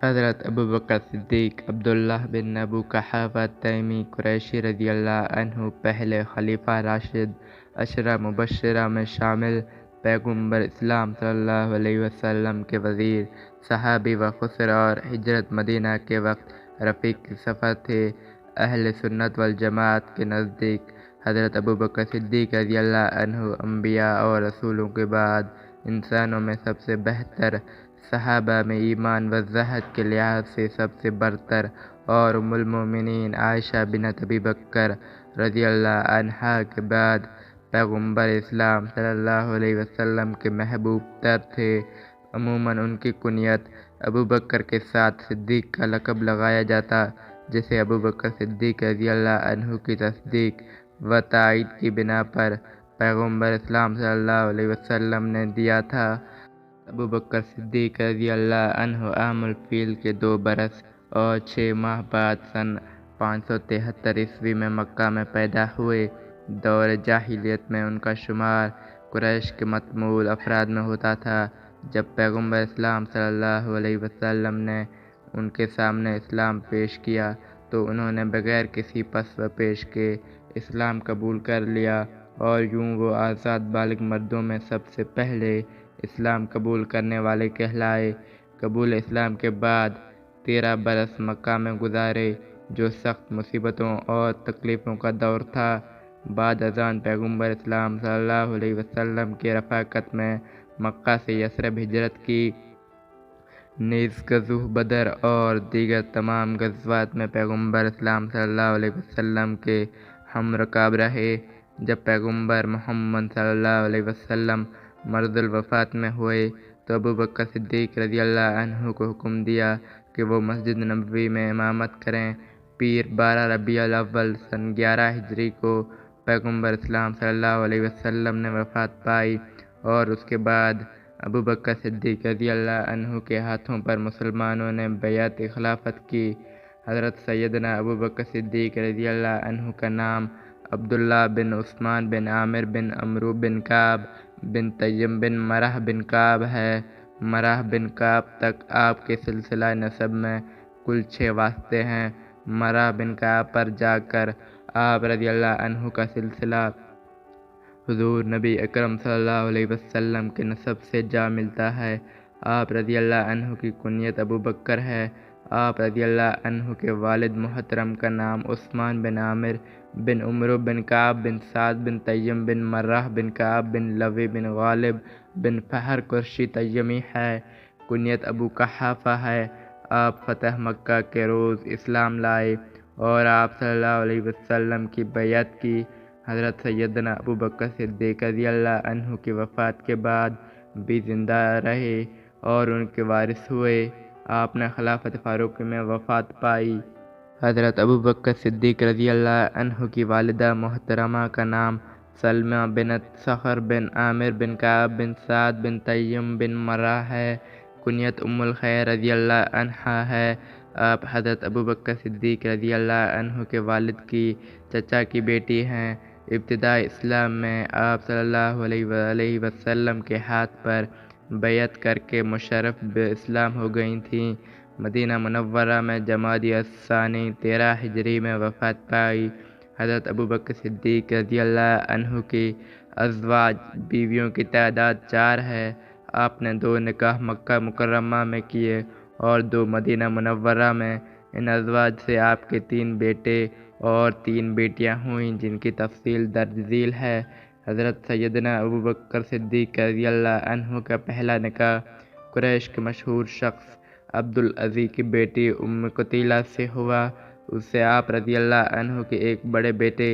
حضرت ابو بکر صدیق عبداللہ بن ابو قحافہ تیمی قریشی رضی اللہ عنہ پہلے خلیفہ راشد، عشرہ مبشرہ میں شامل، پیغمبر اسلام صلی اللہ علیہ وسلم کے وزیر، صحابی و خسر اور ہجرت مدینہ کے وقت رفیق سفر تھے۔ اہل سنت والجماعت کے نزدیک حضرت ابو بکر صدیق رضی اللہ عنہ انبیاء اور رسولوں کے بعد انسانوں میں سب سے بہتر، صحابہ میں ایمان و زہد کے لحاظ سے سب سے برتر، اور ام المومنین عائشہ بنت ابی بکر رضی اللہ عنہا کے بعد پیغمبر اسلام صلی اللہ علیہ وسلم کے محبوب تر تھے۔ عموماً ان کی کنیت ابو بکر کے ساتھ صدیق کا لقب لگایا جاتا، جسے ابو بکر صدیق رضی اللہ عنہ کی تصدیق و تائید کی بنا پر پیغمبر اسلام صلی اللہ علیہ وسلم نے دیا تھا۔ ابو بکر صدیق رضی اللہ عنہ عام الفیل کے 2 برس اور 6 ماہ بعد سن 573 عیسوی میں مکہ میں پیدا ہوئے۔ دور جاہلیت میں ان کا شمار قریش کے مطموع افراد میں ہوتا تھا۔ جب پیغمبر اسلام صلی اللہ علیہ وسلم نے ان کے سامنے اسلام پیش کیا تو انہوں نے بغیر کسی پس و پیش کے اسلام قبول کر لیا، اور یوں وہ آزاد بالغ مردوں میں سب سے پہلے اسلام قبول کرنے والے کہلائے۔ قبول اسلام کے بعد 13 برس مکہ میں گزارے، جو سخت مصیبتوں اور تکلیفوں کا دور تھا۔ بعد ازاں پیغمبر اسلام صلی اللہ علیہ وسلم کی رفاقت میں مکہ سے یثرب ہجرت کی، نیز غزوہ بدر اور دیگر تمام غزوات میں پیغمبر اسلام صلی اللہ علیہ وسلم کے ہم رکاب رہے۔ جب پیغمبر محمد صلی اللہ علیہ وسلم مرض الوفات میں ہوئے تو ابو بکر صدیق رضی اللہ عنہ کو حکم دیا کہ وہ مسجد نبوی میں امامت کریں۔ پیر 12 ربیع الاول سن 11 ہجری کو پیغمبر اسلام صلی اللہ علیہ وسلم نے وفات پائی، اور اس کے بعد ابو بکر صدیق رضی اللہ عنہ کے ہاتھوں پر مسلمانوں نے بیعت خلافت کی۔ حضرت سیدنا ابو بکر صدیق رضی اللہ عنہ کا نام عبداللہ بن عثمان بن عامر بن عمرو بن کعب بن تیم بن مرہ بن کعب ہے۔ مرہ بن کعب تک آپ کے سلسلہ نسب میں کل 6 واسطے ہیں۔ مرہ بن کعب پر جا کر آپ رضی اللہ عنہ کا سلسلہ حضور نبی اکرم صلی اللہ علیہ وسلم کے نسب سے جا ملتا ہے۔ آپ رضی اللہ عنہ کی کنیت ابو بکر ہے۔ آپ رضی اللہ عنہ کے والد محترم کا نام عثمان بن عامر بن عمرو بن کعب بن سعد بن تیم بن مرہ بن کعب بن لوی بن غالب بن فہر قرشی تیمی ہے۔ کنیت ابو قحافہ ہے۔ آپ فتح مکہ کے روز اسلام لائے اور آپ صلی اللہ علیہ وسلم کی بیعت کی۔ حضرت سیدنا ابو بکر صدیق رضی اللہ عنہ کی وفات کے بعد بھی زندہ رہے اور ان کے وارث ہوئے۔ آپ نے خلافت فاروقی میں وفات پائی۔ حضرت ابو بکر صدیق رضی اللہ عنہ کی والدہ محترمہ کا نام سلمہ بنت صخر بن عامر بن کعب بن سعد بن تیم بن مرہ ہے۔ کنیت ام الخیر رضی اللہ عنہا ہے۔ آپ حضرت ابو بکر صدیق رضی اللہ عنہ کے والد کی چچا کی بیٹی ہیں۔ ابتدائی اسلام میں آپ صلی اللہ علیہ وسلم کے ہاتھ پر بیعت کر کے مشرف اسلام ہو گئی تھیں۔ مدینہ منورہ میں جمادی الثانی 13 ہجری میں وفات پائی۔ حضرت ابو بکر صدیق رضی اللہ عنہ کی ازواج بیویوں کی تعداد 4 ہے۔ آپ نے 2 نکاح مکہ مکرمہ میں کیے اور 2 مدینہ منورہ میں۔ ان ازواج سے آپ کے 3 بیٹے اور 3 بیٹیاں ہوئیں، جن کی تفصیل درج ذیل ہے۔ حضرت سیدنا ابو بکر صدیق رضی اللہ عنہ کا پہلا نکاح قریش کے مشہور شخص عبدالعزی کی بیٹی ام قتیلہ سے ہوا۔ اس سے آپ رضی اللہ عنہ کے ایک بڑے بیٹے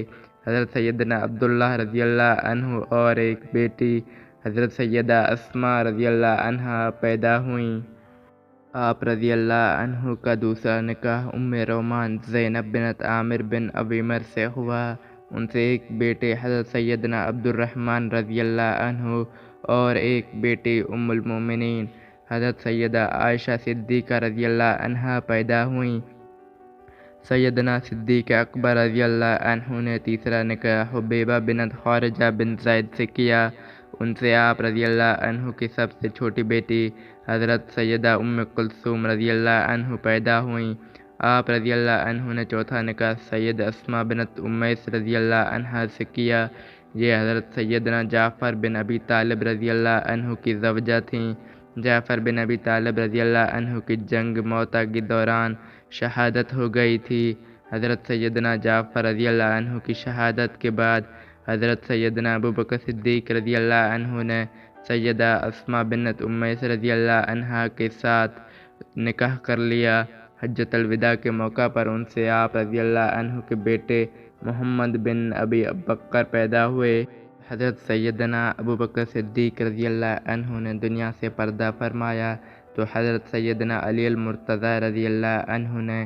حضرت سیدنا عبداللہ رضی اللہ عنہ اور ایک بیٹی حضرت سیدہ اسماء رضی اللہ عنہا پیدا ہوئیں۔ آپ رضی اللہ عنہ کا دوسرا نکاح ام رومان زینب بنت عامر بن عویمر سے ہوا۔ ان سے ایک بیٹے حضرت سیدنا عبد الرحمن رضی اللہ عنہ اور ایک بیٹی ام المومنین حضرت سیدہ عائشہ صدیقہ رضی اللہ عنہا پیدا ہوئیں۔ سیدنا صدیق اکبر رضی اللہ عنہ نے تیسرا نکاح حبیبہ بنت خارجہ بن زید سے کیا۔ ان سے آپ رضی اللہ عنہ کی سب سے چھوٹی بیٹی حضرت سیدہ ام کلثوم رضی اللہ عنہ پیدا ہوئیں۔ آپ رضی اللہ عنہ نے چوتھا نکاح سید اسماء بنت امیس رضی اللہ عنہ سے کیا۔ یہ حضرت سیدنا جعفر بن ابی طالب رضی اللہ عنہ کی زوجہ تھیں۔ جعفر بن ابی طالب رضی اللہ عنہ کی جنگ موتا کے دوران شہادت ہو گئی تھی۔ حضرت سیدنا جعفر رضی اللہ عنہ کی شہادت کے بعد حضرت سیدنا ابوبکر صدیق رضی اللہ عنہ نے سیدہ اسماء بنت امیس رضی اللہ عنہا کے ساتھ نکاح کر لیا۔ حجۃ الوداع کے موقع پر ان سے آپ رضی اللہ عنہ کے بیٹے محمد بن ابی بکر پیدا ہوئے۔ حضرت سیدنا ابوبکر صدیق رضی اللہ عنہ نے دنیا سے پردہ فرمایا تو حضرت سیدنا علی المرتضیٰ رضی اللہ عنہ نے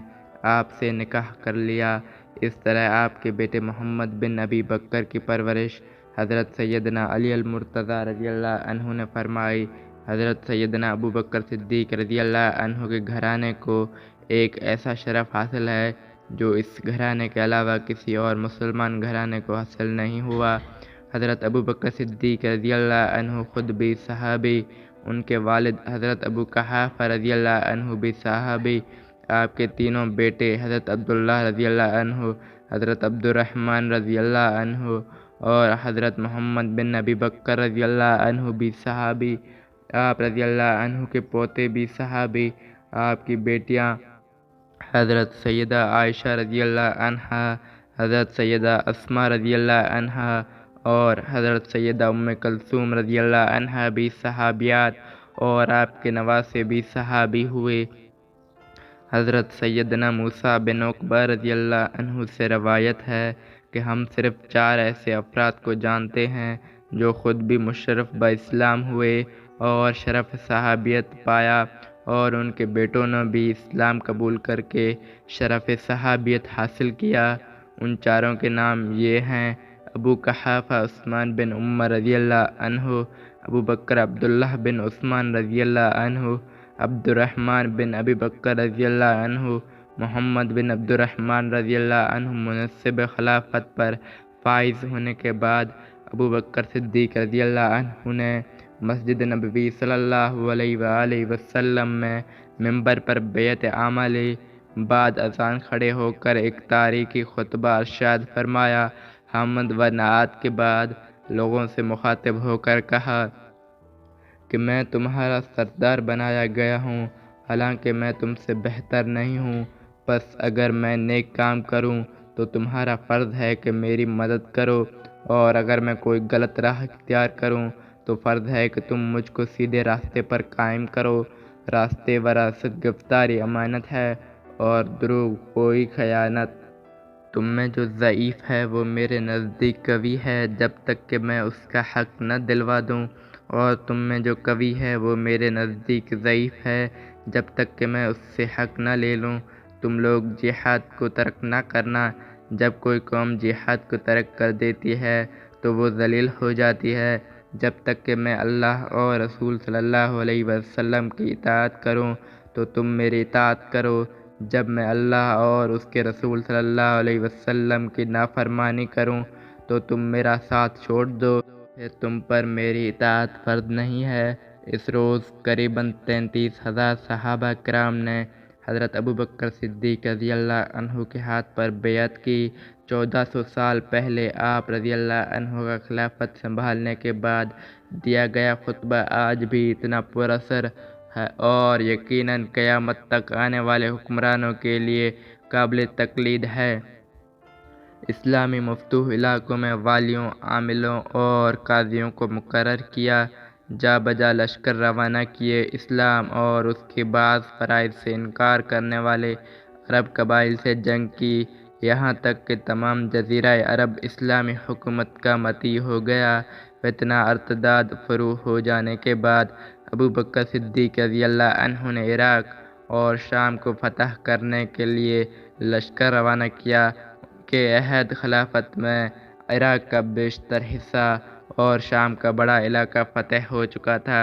آپ سے نکاح کر لیا۔ اس طرح آپ کے بیٹے محمد بن ابی بکر کی پرورش حضرت سیدنا علی المرتضیٰ رضی اللہ عنہ نے فرمائی۔ حضرت سیدنا ابوبکر صدیق رضی اللہ عنہ کے گھرانے کو ایک ایسا شرف حاصل ہے جو اس گھرانے کے علاوہ کسی اور مسلمان گھرانے کو حاصل نہیں ہوا۔ حضرت ابوبکر صدیق رضی اللہ عنہ خود بھی صحابی، ان کے والد حضرت ابو قحافہ رضی اللہ عنہ بھی صحابی، آپ کے تینوں بیٹے حضرت عبداللہ رضی اللہ عنہ، حضرت عبد الرحمن رضی اللہ عنہ اور حضرت محمد بن ابی بکر رضی اللہ عنہ بھی صحابی، آپ رضی اللہ عنہ کے پوتے بھی صحابی، آپ کی بیٹیاں حضرت سیدہ عائشہ رضی اللہ عنہا، حضرت سیدہ اسماء رضی اللہ عنہا اور حضرت سیدہ ام کلثوم رضی اللہ عنہا بھی صحابیات اور آپ کے نواسے بھی صحابی ہوئے۔ حضرت سیدنا موسیٰ بن عقبہ رضی اللہ عنہ سے روایت ہے کہ ہم صرف 4 ایسے افراد کو جانتے ہیں جو خود بھی مشرف اسلام ہوئے اور شرف صحابیت پایا اور ان کے بیٹوں نے بھی اسلام قبول کر کے شرف صحابیت حاصل کیا۔ ان 4 کے نام یہ ہیں: ابو قحافہ عثمان بن عمر رضی اللہ عنہ، ابو بکر عبداللہ بن عثمان رضی اللہ عنہ، عبد الرحمن بن ابی بکر رضی اللہ عنہ، محمد بن عبد الرحمن رضی اللہ عنہ۔ منصب خلافت پر فائز ہونے کے بعد ابو بکر صدیق رضی اللہ عنہ نے مسجد نبوی صلی اللہ علیہ وآلہ وسلم میں منبر پر بیعت عامہ لی۔ بعد اذان کھڑے ہو کر ایک تاریخی خطبہ ارشاد فرمایا۔ حمد و نعت کے بعد لوگوں سے مخاطب ہو کر کہا کہ میں تمہارا سردار بنایا گیا ہوں، حالانکہ میں تم سے بہتر نہیں ہوں، بس اگر میں نیک کام کروں تو تمہارا فرض ہے کہ میری مدد کرو، اور اگر میں کوئی غلط راہ اختیار کروں تو فرض ہے کہ تم مجھ کو سیدھے راستے پر قائم کرو۔ راستے وراثت گفتاری امانت ہے اور دروغ کوئی خیانت۔ تم میں جو ضعیف ہے وہ میرے نزدیک قوی ہے جب تک کہ میں اس کا حق نہ دلوا دوں، اور تم میں جو قوی ہے وہ میرے نزدیک ضعیف ہے جب تک کہ میں اس سے حق نہ لے لوں۔ تم لوگ جہاد کو ترک نہ کرنا۔ جب کوئی قوم جہاد کو ترک کر دیتی ہے تو وہ ذلیل ہو جاتی ہے۔ جب تک کہ میں اللہ اور رسول صلی اللہ علیہ وسلم کی اطاعت کروں تو تم میری اطاعت کرو، جب میں اللہ اور اس کے رسول صلی اللہ علیہ وسلم کی نافرمانی کروں تو تم میرا ساتھ چھوڑ دو، پھر تم پر میری اطاعت فرض نہیں ہے۔ اس روز قریباً 33,000 صحابہ کرام نے حضرت ابوبکر صدیق رضی اللہ عنہ کے ہاتھ پر بیعت کی۔ 1400 سال پہلے آپ رضی اللہ عنہ کا خلافت سنبھالنے کے بعد دیا گیا خطبہ آج بھی اتنا پر اثر ہے اور یقیناً قیامت تک آنے والے حکمرانوں کے لیے قابل تقلید ہے۔ اسلامی مفتوح علاقوں میں والیوں، عاملوں اور قاضیوں کو مقرر کیا، جا بجا لشکر روانہ کیے۔ اسلام اور اس کے بعض فرائض سے انکار کرنے والے عرب قبائل سے جنگ کی، یہاں تک کہ تمام جزیرہ عرب اسلامی حکومت کا مطیع ہو گیا۔ فتنہ ارتداد شروع ہو جانے کے بعد ابوبکر صدیق رضی اللہ عنہ نے عراق اور شام کو فتح کرنے کے لیے لشکر روانہ کیا۔ ان کے عہد خلافت میں عراق کا بیشتر حصہ اور شام کا بڑا علاقہ فتح ہو چکا تھا۔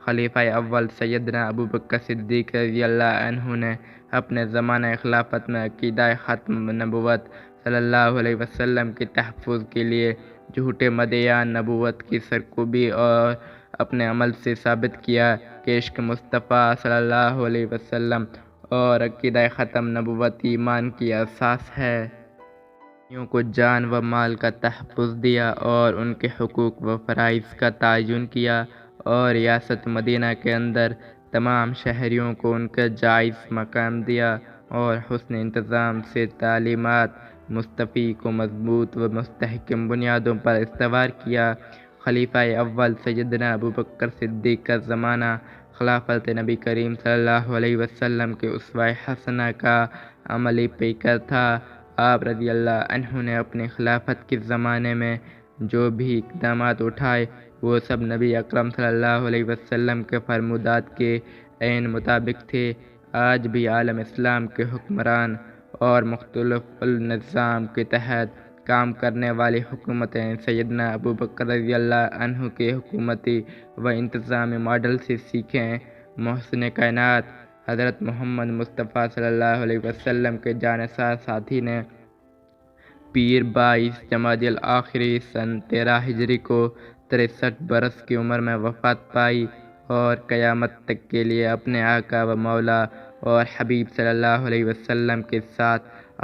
خلیفہ اول سیدنا ابوبکر صدیق رضی اللہ عنہ نے اپنے زمانہ خلافت میں عقیدہ ختم نبوت صلی اللہ علیہ وسلم کے تحفظ کے لیے جھوٹے مدعیان نبوت کی سرکوبی اور اپنے عمل سے ثابت کیا کہ عشق مصطفیٰ صلی اللہ علیہ وسلم اور عقیدہ ختم نبوت ایمان کی اساس ہے۔ کو جان و مال کا تحفظ دیا اور ان کے حقوق و فرائض کا تعین کیا اور ریاست مدینہ کے اندر تمام شہریوں کو ان کا جائز مقام دیا اور حسن انتظام سے تعلیمات مصطفی کو مضبوط و مستحکم بنیادوں پر استوار کیا۔ خلیفہ اول سیدنا ابوبکر صدیق کا زمانہ خلافت نبی کریم صلی اللہ علیہ وسلم کے اسوہ حسنہ کا عملی پیکر تھا۔ آپ رضی اللہ عنہ نے اپنے خلافت کے زمانے میں جو بھی اقدامات اٹھائے وہ سب نبی اکرم صلی اللہ علیہ وسلم کے فرمودات کے عین مطابق تھے۔ آج بھی عالم اسلام کے حکمران اور مختلف النظام کے تحت کام کرنے والی حکومتیں سیدنا ابوبکر رضی اللہ عنہ کے حکومتی و انتظامی ماڈل سے سیکھیں۔ محسن کائنات حضرت محمد مصطفیٰ صلی اللہ علیہ وسلم کے جانثار ساتھی نے پیر 22 جمادی الاخری سن 13 ہجری کو 63 برس کی عمر میں وفات پائی اور قیامت تک کے لیے اپنے آقا و مولا اور حبیب صلی اللہ علیہ وسلم کے ساتھ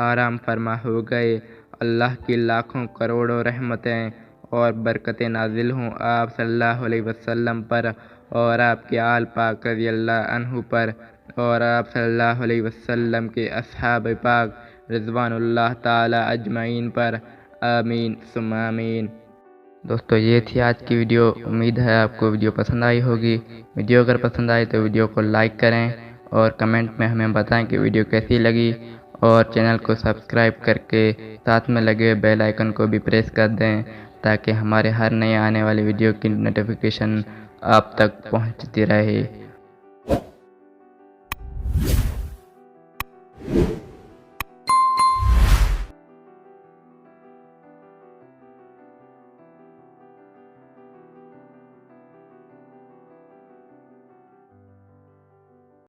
آرام فرما ہو گئے۔ اللہ کی لاکھوں کروڑوں رحمتیں اور برکتیں نازل ہوں آپ صلی اللہ علیہ وسلم پر اور آپ کے آل پاک رضی اللہ عنہ پر اور آپ صلی اللہ علیہ وسلم کے اصحاب پاک رضوان اللہ تعالی اجمعین پر، آمین ثم آمین۔ دوستو یہ تھی آج کی ویڈیو، امید ہے آپ کو ویڈیو پسند آئی ہوگی۔ ویڈیو اگر پسند آئی تو ویڈیو کو لائک کریں اور کمنٹ میں ہمیں بتائیں کہ ویڈیو کیسی لگی، اور چینل کو سبسکرائب کر کے ساتھ میں لگے بیل آئیکن کو بھی پریس کر دیں تاکہ ہمارے ہر نئے آنے والی ویڈیو کی نوٹیفیکیشن آپ تک پہنچتی رہے۔